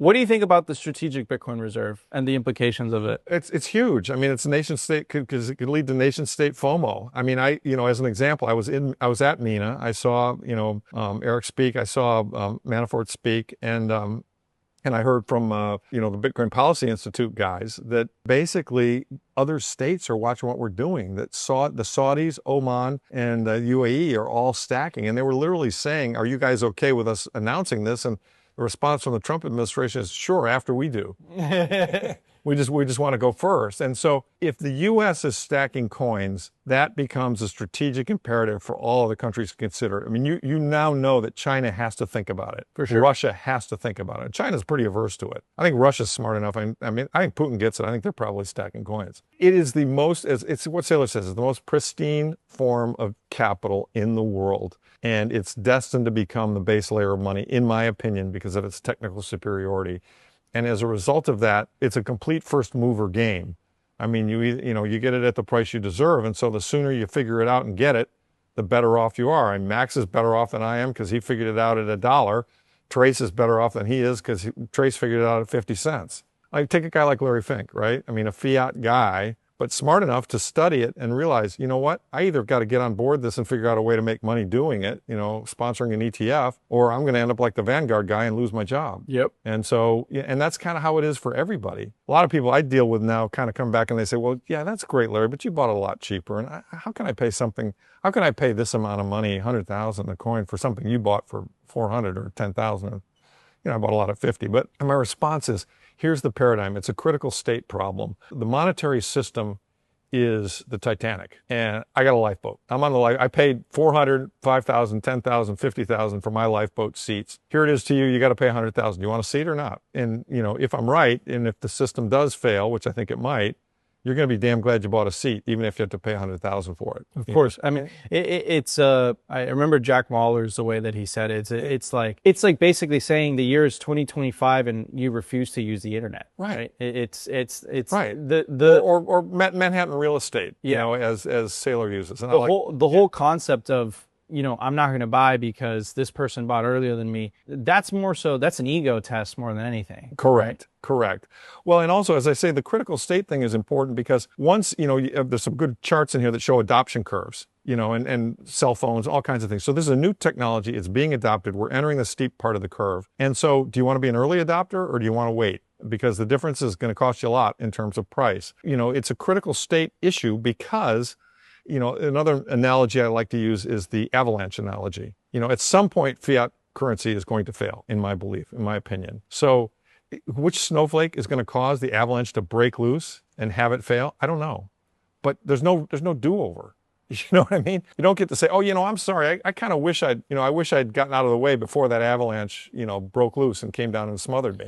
What do you think about the strategic Bitcoin reserve and the implications of it? It's huge. I mean, it's a nation state because it could lead to nation state FOMO. I mean, as an example, I was at MENA. I saw Eric speak. I saw Manafort speak, and I heard from the Bitcoin Policy Institute guys that basically other states are watching what we're doing. That the Saudis, Oman, and UAE are all stacking, and they were literally saying, "Are you guys okay with us announcing this?" And the response from the Trump administration is, "Sure, after we do." We just want to go first. And so if the U.S. is stacking coins, that becomes a strategic imperative for all of the countries to consider. I mean, you now know that China has to think about it. For sure. Russia has to think about it. China's pretty averse to it. I think Russia's smart enough. I think Putin gets it. I think they're probably stacking coins. It is the most, it's what Saylor says, it's the most pristine form of capital in the world. And it's destined to become the base layer of money, in my opinion, because of its technical superiority. And as a result of that, it's a complete first mover game. I mean, you get it at the price you deserve. And so the sooner you figure it out and get it, the better off you are. And Max is better off than I am because he figured it out at $1. Trace is better off than he is because Trace figured it out at 50 cents. Like, take a guy like Larry Fink, right? I mean, a fiat guy, but smart enough to study it and realize, you know what? I either got to get on board this and figure out a way to make money doing it, sponsoring an ETF, or I'm going to end up like the Vanguard guy and lose my job. Yep. And so, and that's kind of how it is for everybody. A lot of people I deal with now kind of come back and they say, well, yeah, that's great, Larry, but you bought it a lot cheaper. And how can I pay this amount of money, 100,000 a coin, for something you bought for 400 or 10,000? I bought a lot at 50. But my response is, here's the paradigm. It's a critical state problem. The monetary system is the Titanic, and I got a lifeboat. I'm on the I paid 400, 5,000, 10,000, 50,000 for my lifeboat seats. Here it is to you. You got to pay 100,000. You want a seat or not? And if I'm right, and if the system does fail, which I think it might, you're going to be damn glad you bought a seat, even if you have to pay 100,000 for it. Of course. I mean, it's I remember Jack Mallers, the way that he said it. It's like basically saying the year is 2025 and you refuse to use the internet. Right. It's right. Or Manhattan real estate. As Saylor uses. And the whole concept of, I'm not going to buy because this person bought earlier than me. That's more so, that's an ego test more than anything. Correct. Right? Correct. Well, and also, as I say, the critical state thing is important because once, there's some good charts in here that show adoption curves, and cell phones, all kinds of things. So this is a new technology. It's being adopted. We're entering the steep part of the curve. And so do you want to be an early adopter or do you want to wait? Because the difference is going to cost you a lot in terms of price. It's a critical state issue because another analogy I like to use is the avalanche analogy. At some point, fiat currency is going to fail, in my belief, in my opinion. So which snowflake is going to cause the avalanche to break loose and have it fail? I don't know. But there's no do-over. You know what I mean? You don't get to say, oh, I'm sorry. I kind of wish I wish I'd gotten out of the way before that avalanche, broke loose and came down and smothered me.